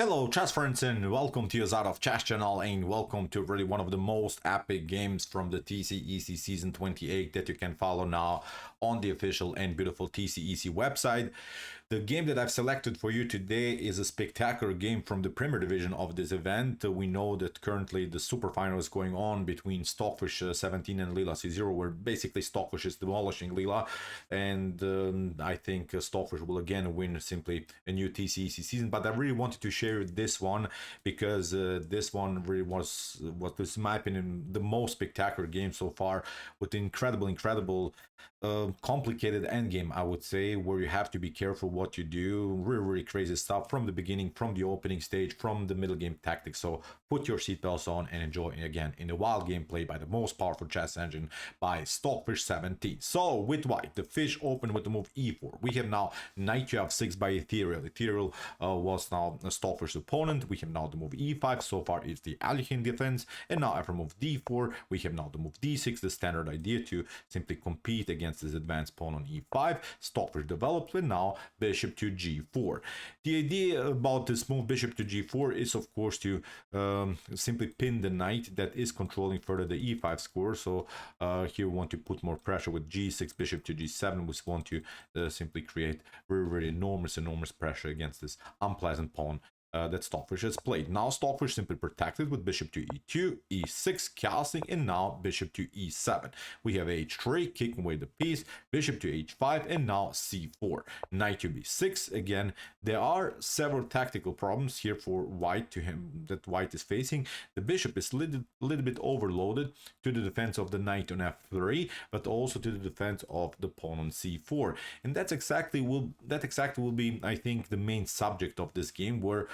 Hello chess friends and welcome to your Zard of Chess channel and welcome to really one of the most epic games from the TCEC season 28 that you can follow now on the official and beautiful TCEC website. The game that I've selected for you today is a spectacular game from the Premier Division of this event. We know that currently the super final is going on between Stockfish 17 and Lila C0, where basically Stockfish is demolishing Lila, and I think Stockfish will again win simply a new TCEC season. But I really wanted to share this one because this one really was, what was in my opinion, the most spectacular game so far, with incredible complicated endgame, I would say, where you have to be careful what you do. Really crazy stuff from the beginning, from the opening stage, from the middle game tactics. So put your seatbelts on and enjoy again in the wild gameplay by the most powerful chess engine by Stockfish 17. So with white, the fish open with the move e4. We have now knight Qf6 by Ethereal. Ethereal was now a Stockfish opponent. We have now the move e5. So far it's the Alekhine defense, and now after move d4 we have now the move d6, the standard idea to simply compete against this advanced pawn on e5. Stockfish develops with now bishop to g4. The idea about this move bishop to g4 is of course to simply pin the knight that is controlling further the e5 score. So here we want to put more pressure with g6, bishop to g7. We want to simply create very enormous pressure against this unpleasant pawn that Stockfish has played. Now Stockfish simply protected with bishop to e2, e6, castling, and now bishop to e7. We have h3, kicking away the piece, bishop to h5, and now c4. Knight to b6. Again, there are several tactical problems here for white that white is facing. The bishop is a little bit overloaded to the defense of the knight on f3, but also to the defense of the pawn on c4. And that exactly will be, I think, the main subject of this game, where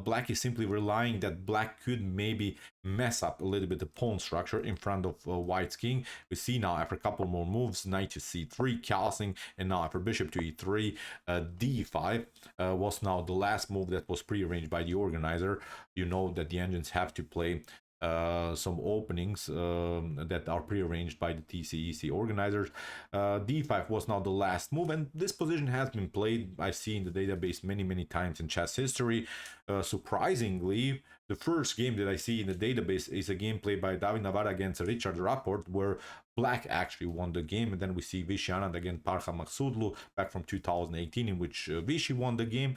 black is simply relying that black could maybe mess up a little bit the pawn structure in front of white's king. We see now after a couple more moves, knight to c3, castling, and now after bishop to e3, d5 was now the last move that was prearranged by the organizer. You know that the engines have to play some openings that are prearranged by the TCEC organizers. d5 was now the last move, and this position has been played, I see, in the database many times in chess history. Surprisingly, the first game that I see in the database is a game played by David Navarra against Richard Rapport, where black actually won the game. And then we see Vichy Anand against Parha Maksudlu back from 2018, in which Vichy won the game.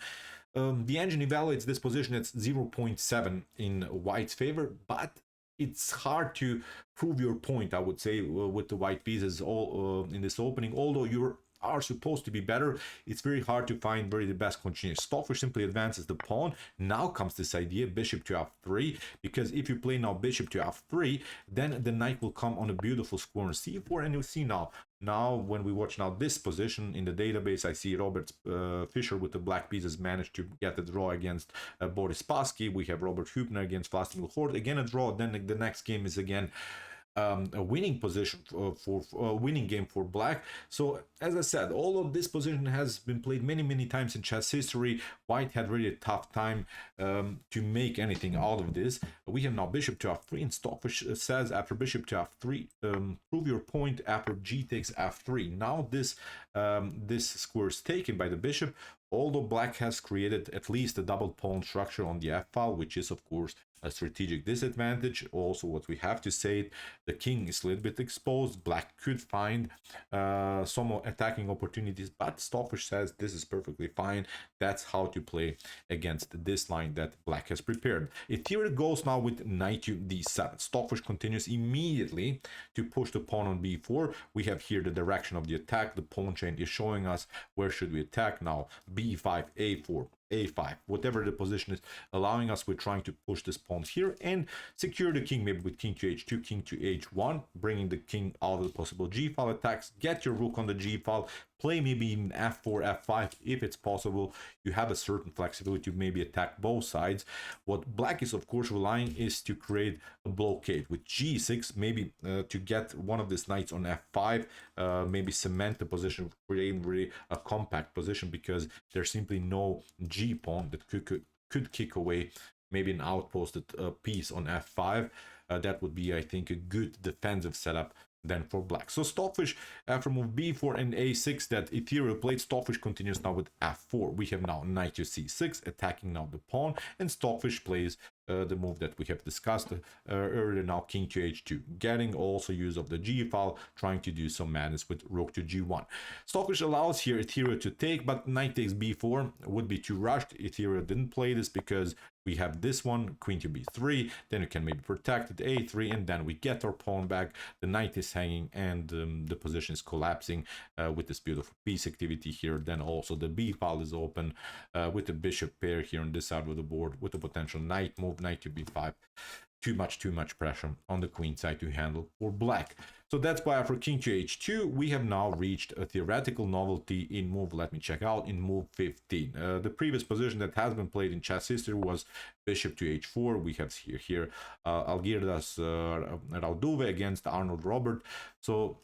The engine evaluates this position at 0.7 in white's favor, but it's hard to prove your point, I would say, with the white pieces all in this opening. Although you are supposed to be better, it's very hard to find the best continuation. Stockfish simply advances the pawn. Now comes this idea, bishop to f3, because if you play now bishop to f3, then the knight will come on a beautiful score on c4, and you see now when we watch now this position in the database, I see Robert Fischer with the black pieces managed to get a draw against Boris Spassky. We have Robert Hübner against Vladimir Hort, again a draw. Then the next game is again a winning position for winning game for black. So as I said, all of this position has been played many times in chess history. White had really a tough time to make anything out of this. We have now bishop to f3, and Stockfish says after bishop to f3, prove your point after g takes f3. Now this square is taken by the bishop, although black has created at least a double pawn structure on the f file, which is of course a strategic disadvantage. Also, what we have to say, the king is a little bit exposed. Black could find some attacking opportunities, but Stockfish says this is perfectly fine. That's how to play against this line that black has prepared. Ethereal goes now with knight to d7. Stockfish continues immediately to push the pawn on b4. We have here the direction of the attack. The pawn chain is showing us where should we attack now. b5, a4, a5, whatever the position is allowing us, we're trying to push this pawn here and secure the king, maybe with king to h2, king to h1, bringing the king out of the possible g file attacks. Get your rook on the g file, play maybe even f4, f5 if it's possible. You have a certain flexibility to maybe attack both sides. What black is of course relying is to create a blockade with g6, maybe to get one of these knights on f5, maybe cement the position, creating really a compact position, because there's simply no g pawn that could kick away maybe an outposted piece on f5. That would be, I think, a good defensive setup than for black. So Stockfish, after move b4 and a6 that Ethereal played, Stockfish continues now with f4. We have now knight to c6, attacking now the pawn, and Stockfish plays the move that we have discussed earlier now, king to h2, getting also use of the g file, trying to do some madness with rook to g1. Stockfish allows here Ethereal to take, but knight takes b4 would be too rushed. Ethereal didn't play this because we have this one, queen to b3, then you can maybe protect it, a3, and then we get our pawn back, the knight is hanging, and the position is collapsing with this beautiful piece activity here. Then also the b file is open with the bishop pair here on this side of the board with a potential knight move, knight to b5. Too much pressure on the queen side to handle for black. So that's why for king to h2 we have now reached a theoretical novelty in move, let me check out, in move 15. The previous position that has been played in chess history was bishop to h4. We have here Algirdas Rauduve against Arnold Robert. So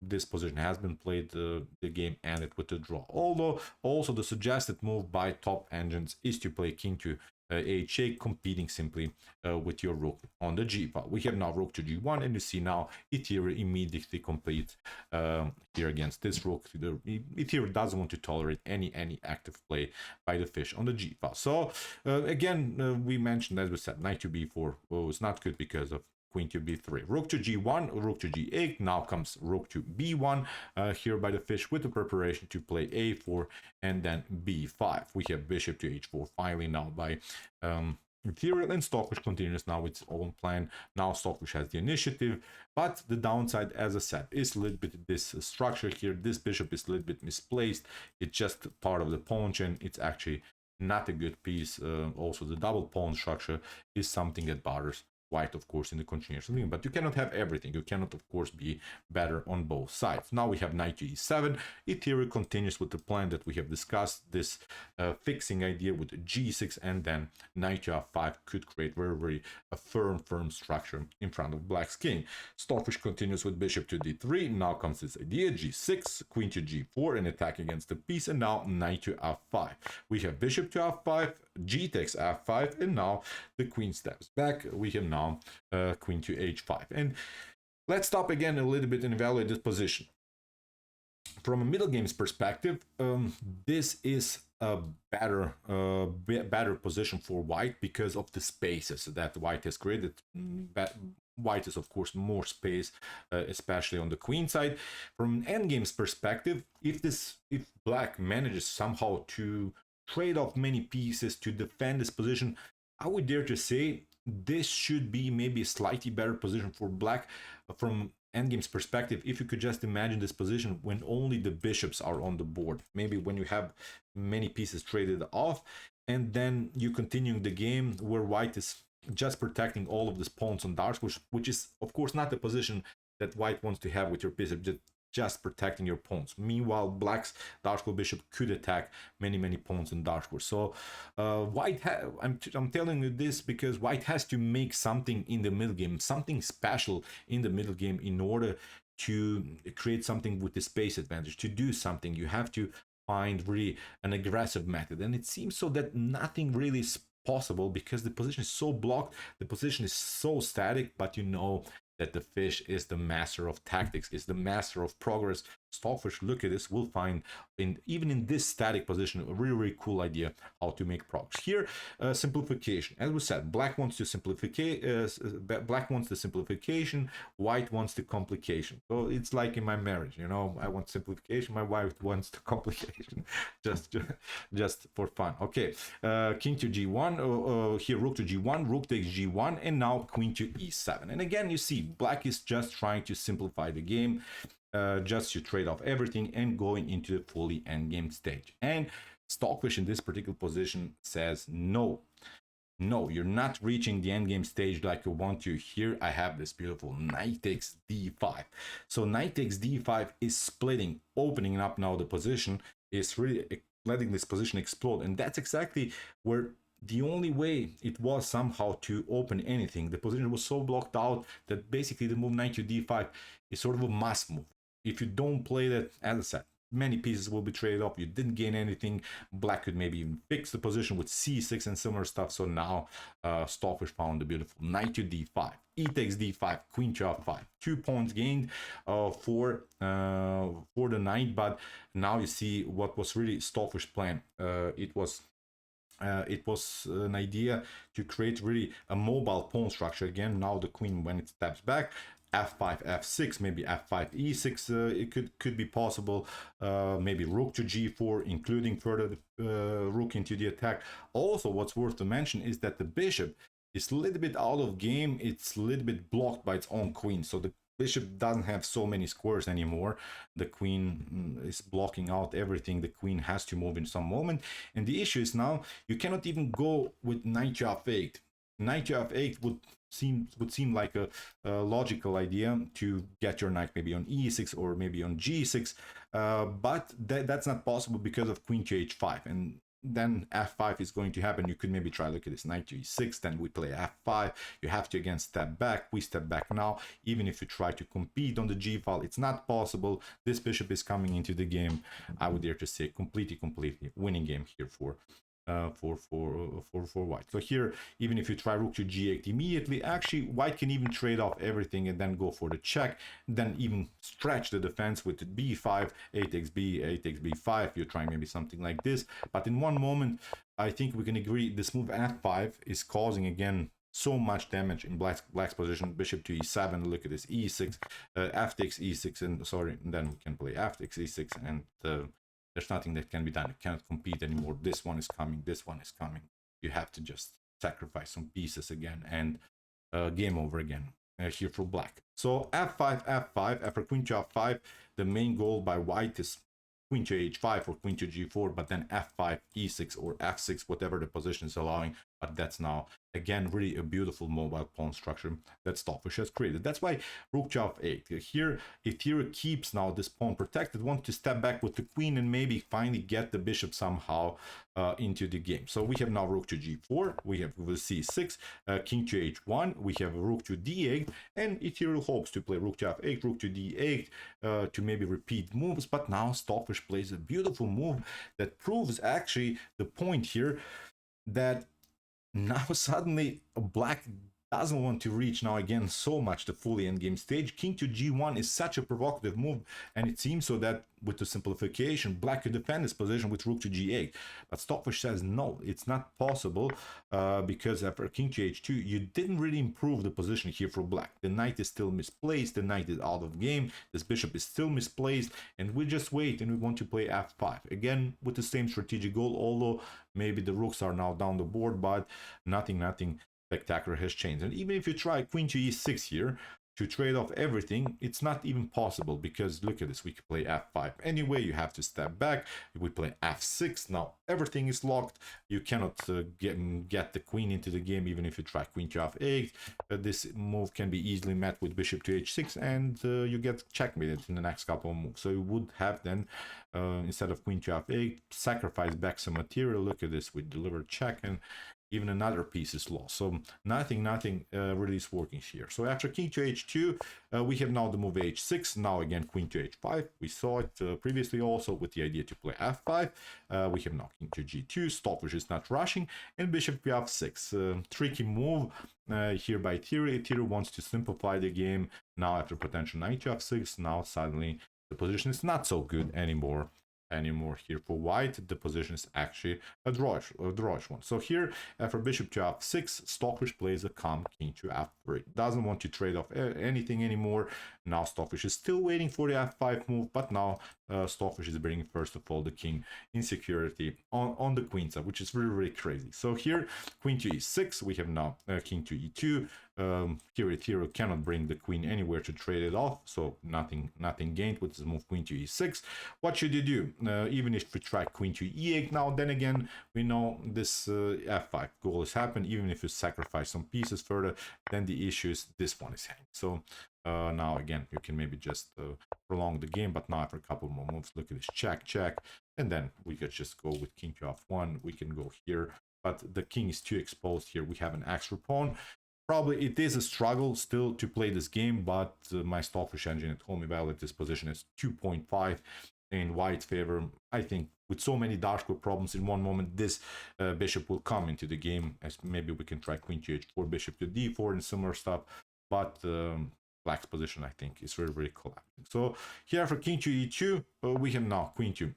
this position has been played, the game ended with a draw. Although also the suggested move by top engines is to play king to h8, competing simply with your rook on the g file. We have now rook to g1, and you see now Ethereal immediately complete here against this rook. Ethereal doesn't want to tolerate any active play by the fish on the g file. So again, we mentioned, as we said, knight to b4 was not good because of queen to b3, rook to g1, rook to g8. Now comes rook to b1 here by the fish with the preparation to play a4 and then b5. We have bishop to h4 finally now by Ethereal, and Stockfish continues now with its own plan. Now Stockfish has the initiative, but the downside, as I said, is a little bit this structure here. This bishop is a little bit misplaced. It's just part of the pawn chain. It's actually not a good piece. Also, the double pawn structure is something that bothers white, of course, in the continuous game, but you cannot have everything. You cannot, of course, be better on both sides. Now we have knight to e7. Ethereal continues with the plan that we have discussed, this fixing idea with g6, and then knight to f5 could create very a firm structure in front of black's king. Stockfish continues with bishop to d3. Now comes this idea, g6, queen to g4, and attack against the piece, and now knight to f5. We have bishop to f5, g takes f5, and now the queen steps back. We have now queen to h5. And let's stop again a little bit and evaluate this position. From a middle games perspective, this is a better position for white because of the spaces that white has created. White is, of course, more space, especially on the queen side. From an endgames perspective, if black manages somehow to trade off many pieces to defend this position, I would dare to say this should be maybe a slightly better position for black from endgame's perspective. If you could just imagine this position when only the bishops are on the board, maybe when you have many pieces traded off, and then you continuing the game where white is just protecting all of these pawns on dark, which is, of course, not the position that white wants to have with your bishop, just protecting your pawns. Meanwhile, black's dark bishop could attack many pawns in dark. So white, I'm telling you this because white has to make something in the middle game, something special in the middle game in order to create something with the space advantage. To do something, you have to find really an aggressive method, and it seems so that nothing really is possible because the position is so blocked, the position is so static. But you know that the fish is the master of tactics, is the master of progress. Stockfish, look at this, will find even in this static position a really cool idea how to make progress. Here, simplification. As we said, black wants to black wants the simplification, white wants the complication. So it's like in my marriage, you know, I want simplification, my wife wants the complication. just for fun. Okay, king to g1, here rook to g1, rook takes g1, and now queen to e7. And again, you see black is just trying to simplify the game, just to trade off everything and going into the fully endgame stage. And Stockfish in this particular position says no, you're not reaching the endgame stage like you want to. Here I have this beautiful knight takes d5. So knight takes d5 is splitting, opening up now the position, is really letting this position explode. And that's exactly where the only way it was somehow to open anything. The position was so blocked out that basically the move knight to d5 is sort of a must move. If you don't play that, as I said, many pieces will be traded off. You didn't gain anything. Black could maybe even fix the position with c6 and similar stuff. So now Stockfish found the beautiful knight to d5, e takes d5, queen to f5. 2 pawns gained for the knight, but now you see what was really Stockfish plan. It was an idea to create really a mobile pawn structure. Again, now the queen, when it steps back, f5 f6, maybe f5 e6, it could be possible. Maybe rook to g4, including further rook into the attack. Also, what's worth to mention is that the bishop is a little bit out of game. It's a little bit blocked by its own queen, so the bishop doesn't have so many squares anymore. The queen is blocking out everything. The queen has to move in some moment, and the issue is now you cannot even go with knight to f8. Knight to f8 would seem like a logical idea to get your knight maybe on e6 or maybe on g6, but that's not possible because of queen to h5, and then f5 is going to happen. You could maybe try, look at this, knight to e6, then we play f5. You have to again step back. We step back now. Even if you try to compete on the g file, it's not possible. This bishop is coming into the game. I would dare to say completely winning game here for white. So here, even if you try rook to g8 immediately, actually white can even trade off everything and then go for the check, then even stretch the defense with the b5, a takes b, a takes b5. You're trying maybe something like this, but in one moment I think we can agree this move f5 is causing again so much damage in black's position. Bishop to e7, look at this, e6, f takes e6, and sorry, and then we can play f takes e6, and there's nothing that can be done. You cannot compete anymore. This one is coming. This one is coming. You have to just sacrifice some pieces again, and game over again here for black. So f5, f5. After queen to f5, the main goal by white is queen to h5 or queen to g4, but then f5, e6, or f6, whatever the position is allowing. But that's now, again, really a beautiful mobile pawn structure that Stockfish has created. That's why rook to f8. Here, Ethereum keeps now this pawn protected, wants to step back with the queen and maybe finally get the bishop somehow into the game. So we have now rook to g4, we have c6, king to h1, we have rook to d8, and Ethereum hopes to play rook to f8, rook to d8 to maybe repeat moves. But now Stockfish plays a beautiful move that proves actually the point here that now suddenly black doesn't want to reach now again so much the fully endgame stage. King to g1 is such a provocative move, and it seems so that with the simplification black could defend his position with rook to g8, but Stockfish says no, it's not possible, because after king to h2 you didn't really improve the position here for black. The knight is still misplaced, the knight is out of game, this bishop is still misplaced, and we just wait and we want to play f5 again with the same strategic goal, although maybe the rooks are now down the board, but nothing spectacular has changed. And even if you try queen to e6 here to trade off everything, it's not even possible, because look at this, we can play f5 anyway, you have to step back, we play f6, now everything is locked, you cannot get the queen into the game even if you try queen to f8. This move can be easily met with bishop to h6, and you get checkmated in the next couple of moves. So you would have then instead of queen to f8 sacrifice back some material. Look at this, we deliver check, and even another piece is lost. So nothing really is working here. So after king to h2, we have now the move h6. Now again queen to h5. We saw it previously also with the idea to play f5. We have now king to g2. Stockfish is not rushing, and bishop to f6. Tricky move here by Ethereum. Ethereum wants to simplify the game. Now after potential knight to f6, now suddenly the position is not so good anymore here for white. The position is actually a drawish one. So here after bishop to f6, Stockfish plays a calm king to f3. Doesn't want to trade off anything anymore. Now Stockfish is still waiting for the f5 move, but now Stockfish is bringing first of all the king insecurity on the queen side, which is really crazy. So here queen to e6, we have now king to e2. Here Ethereum cannot bring the queen anywhere to trade it off, so nothing gained with this move queen to e6. What should you do? Even if we try queen to e8 now, then again we know this f5 goal has happened. Even if you sacrifice some pieces further, then the issue is this one is hanged. So now again you can maybe just prolong the game, but now after a couple more moves, look at this, check, and then we could just go with king to f1. We can go here, but the king is too exposed here. We have an extra pawn. Probably it is a struggle still to play this game, but my Stockfish engine at home evaluated this position as 2.5. in white's favor. I think with so many dark square problems in one moment, this bishop will come into the game, as maybe we can try queen to h4, bishop to d4 and similar stuff. But black's position, I think, is very, very collapsing. So here for king to e2, we have now queen to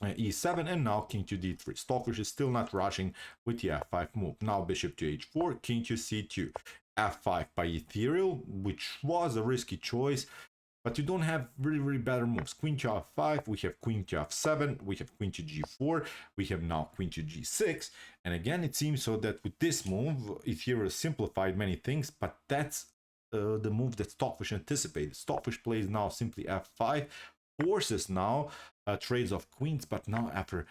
e7, and now king to d3. Stockfish is still not rushing with the f5 move. Now bishop to h4, king to c2, f5 by ethereal, which was a risky choice, but you don't have really, really better moves. Queen to f5, we have queen to f7, we have queen to g4, we have now queen to g6, and again it seems so that with this move, ethereal simplified many things, but that's the move that Stockfish anticipated. Stockfish plays now simply f5, forces now trades of queens, but now after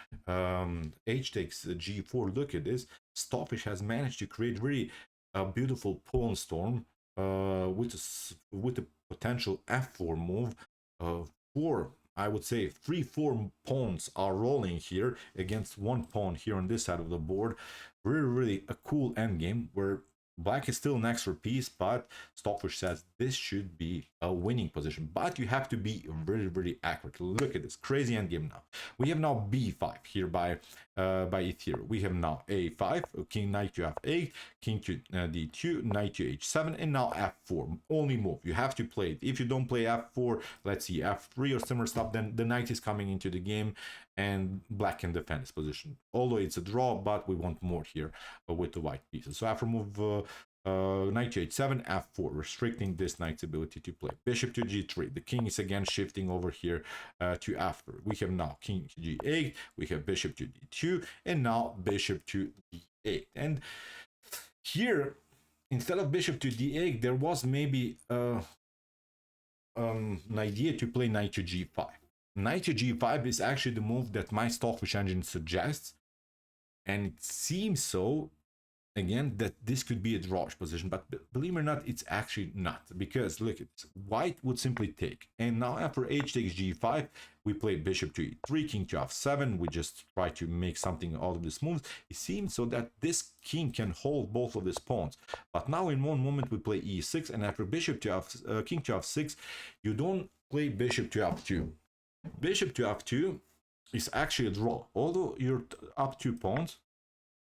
h takes g4, look at this, Stockfish has managed to create really a beautiful pawn storm with a potential f4 move. I would say 3-4 pawns are rolling here against one pawn here on this side of the board. Really, really a cool endgame where black is still next for piece, but Stockfish says this should be a winning position. But you have to be really, really accurate. Look at this crazy endgame now. We have now b5 here by ethereal. We have now a5, king knight to f8, king to d2, knight to h7, and now f4. Only move. You have to play it. If you don't play f4, let's see, f3 or similar stuff, then the knight is coming into the game and black can defend his position. Although it's a draw, but we want more here with the white pieces. So after move knight to h7, f4, restricting this knight's ability to play. Bishop to g3. The king is again shifting over here to f3. We have now king to g8, we have bishop to d2, and now bishop to d8. And here, instead of bishop to d8, there was maybe an idea to play knight to g5. Knight to g5 is actually the move that my Stockfish engine suggests, and it seems so, again, that this could be a drawish position, but believe it or not, it's actually not, because look at this. White would simply take, and now after h takes g5, we play bishop to e3, king to f7, we just try to make something out of this move. It seems so that this king can hold both of these pawns, but now in one moment we play e6, and after bishop to king to f6, you don't play bishop to f2. Bishop to f2 is actually a draw, although you're up 2 pawns,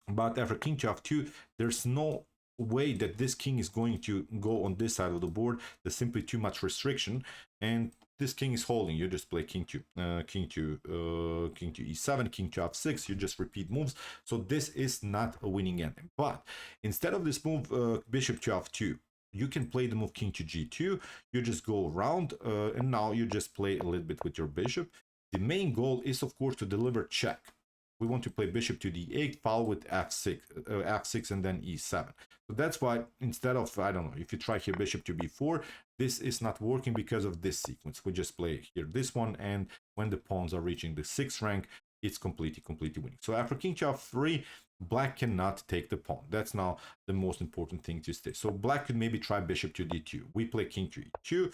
but after king to f2, there's no way that this king is going to go on this side of the board. There's simply too much restriction, and this king is holding. You just play king to e7, king to f6. You just repeat moves. So this is not a winning ending. But instead of this move, bishop to f2, you can play the move king to g2. You just go around, and now you just play a little bit with your bishop. The main goal is, of course, to deliver check. We want to play bishop to d8, followed with f6, and then e7. So that's why instead of, I don't know, if you try here bishop to b4, this is not working because of this sequence. We just play here this one, and when the pawns are reaching the 6th rank, it's completely winning. So after king to f3, black cannot take the pawn. That's now the most important thing to stay. So black could maybe try bishop to d2. We play king to e2.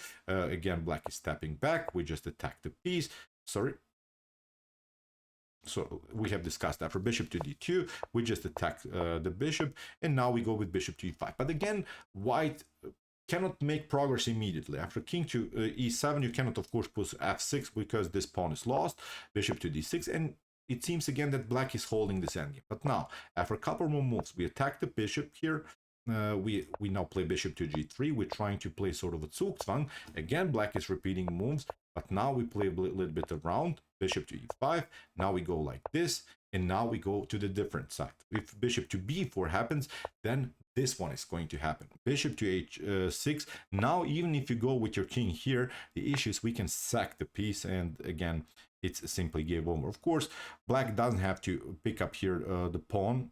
Again, black is stepping back. We just attack the piece. Sorry. So we have discussed after bishop to d2, we just attack the bishop, and now we go with bishop to e5. But again, white cannot make progress immediately. After king to e7, you cannot, of course, push f6 because this pawn is lost. Bishop to d6, and it seems again that black is holding this endgame. But now, after a couple more moves, we attack the bishop here. We now play bishop to g3. We're trying to play sort of a Zugzwang. Again, black is repeating moves, but now we play a little bit around. Bishop to e5. Now we go like this, and now we go to the different side. If bishop to b4 happens, then this one is going to happen. Bishop to h6. Now, even if you go with your king here, the issue is we can sack the piece, and again, it's simply game over. Of course, black doesn't have to pick up here the pawn.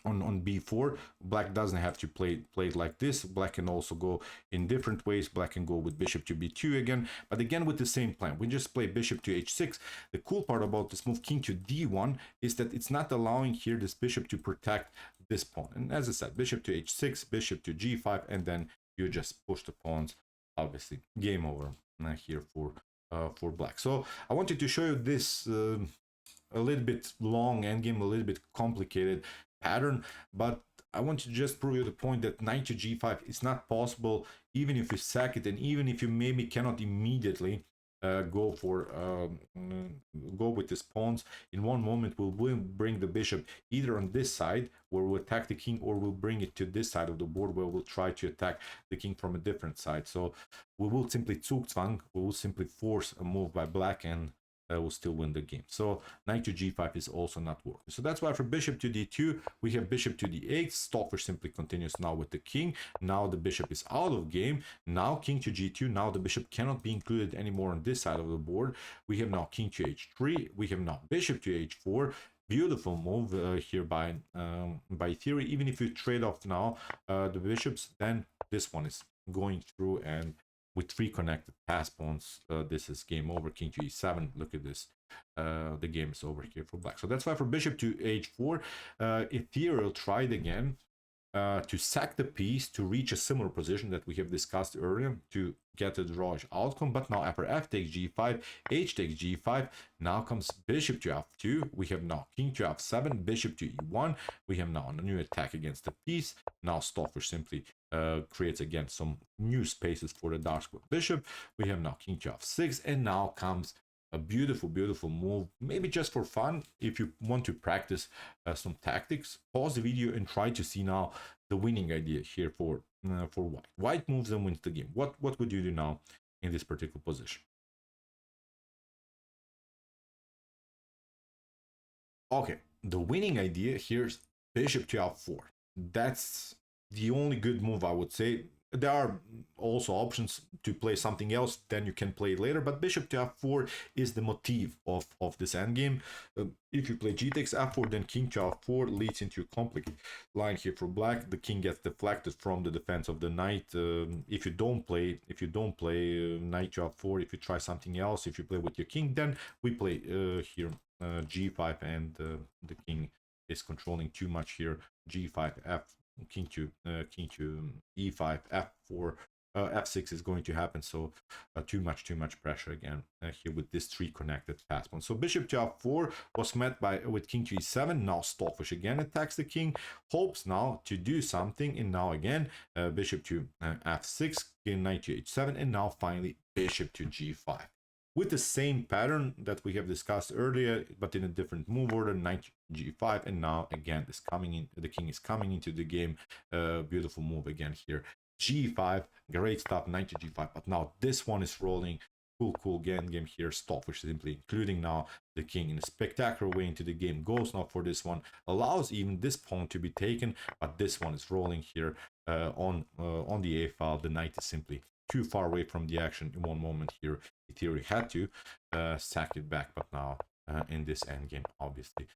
On b4, black doesn't have to play it like this. Black can also go in different ways. Black can go with bishop to b2 again, but again with the same plan. We just play bishop to h6. The cool part about this move, king to d1, is that it's not allowing here this bishop to protect this pawn. And as I said, bishop to h6, bishop to g5, and then you just push the pawns. Obviously, game over here for black. So I wanted to show you this a little bit long endgame, a little bit complicated pattern, but I want to just prove you the point that knight to g5 is not possible even if you sack it, and even if you maybe cannot immediately go with his pawns. In one moment we'll bring the bishop either on this side where we'll attack the king, or we'll bring it to this side of the board where we'll try to attack the king from a different side. So we will simply Zugzwang, we will simply force a move by black, and will still win the game. So knight to g5 is also not working. So that's why for bishop to d2, we have bishop to d8. Stockfish simply continues now with the king. Now the bishop is out of game. Now king to g2. Now the bishop cannot be included anymore on this side of the board. We have now king to h3. We have now bishop to h4. Beautiful move here by theory. Even if you trade off now the bishops, then this one is going through, and with 3 connected pass pawns, this is game over. King to e7. Look at this. The game is over here for black. So that's why for bishop to h4, Ethereal tried again to sack the piece to reach a similar position that we have discussed earlier to get a drawish outcome. But now after f takes g5, h takes g5, now comes bishop to f2. We have now king to f7, bishop to e1. We have now a new attack against the piece. Now Stockfish simply creates again some new spaces for the dark square bishop. We have now king to f6, and now comes a beautiful move, maybe just for fun. If you want to practice some tactics, pause the video and try to see now the winning idea here for white. White moves and wins the game. What would you do now in this particular position? Okay, the winning idea here is bishop to f4. That's the only good move, I would say. There are also options to play something else, then you can play it later, but bishop to f4 is the motif of this endgame. If you play g takes f4, then king to f4 leads into a complicated line here for black. The king gets deflected from the defense of the knight. If you don't play knight to f4, if you try something else, if you play with your king, then we play here g5, and the king is controlling too much here. G5, f, king to e5, f4, f6 is going to happen. So too much pressure again here with this 3 connected pass pawn. So bishop to f4 was met with king to e7. Now Stockfish again attacks the king, hopes now to do something, and now again bishop to f6, knight to h7, and now finally bishop to g5. With the same pattern that we have discussed earlier, but in a different move order, knight g5, and now again this coming in, the king is coming into the game. Beautiful move again here. g5, great stuff, knight to g5, but now this one is rolling. Cool game here. Stockfish simply including now the king in a spectacular way into the game. Goes now for this one, allows even this pawn to be taken, but this one is rolling here on the a file. The knight is simply too far away from the action. In one moment here, Theory had to sack it back, but now in this endgame, obviously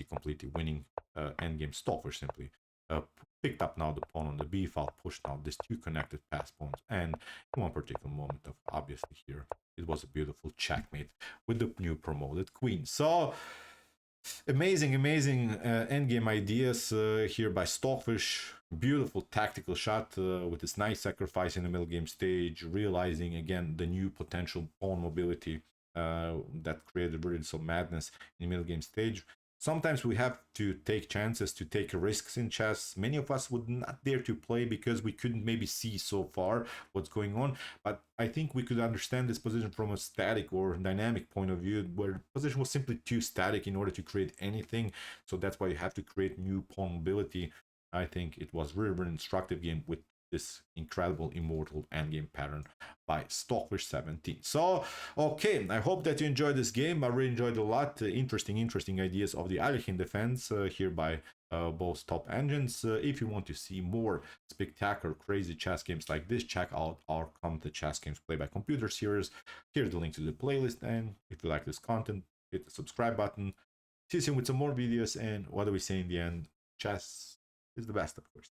completely winning endgame. Stockfish simply picked up now the pawn on the b file, pushed out these 2 connected pass pawns, and in one particular moment of obviously here, it was a beautiful checkmate with the new promoted queen. So amazing endgame ideas here by Stockfish. Beautiful tactical shot with this nice sacrifice in the middle game stage, realizing again the new potential pawn mobility that created really some madness in the middle game stage. Sometimes we have to take chances, to take risks in chess. Many of us would not dare to play because we couldn't maybe see so far what's going on. But I think we could understand this position from a static or dynamic point of view, where the position was simply too static in order to create anything. So that's why you have to create new pawn mobility. I think it was really instructive game with this incredible immortal endgame pattern by Stockfish 17. So okay, I hope that you enjoyed this game. I really enjoyed a lot. Interesting ideas of the Alekhine defense here by both top engines. If you want to see more spectacular crazy chess games like this, check out our Come to Chess Games Play by Computer series. Here's the link to the playlist, and if you like this content, hit the subscribe button. See you soon with some more videos, and what do we say in the end? Chess is the best, of course.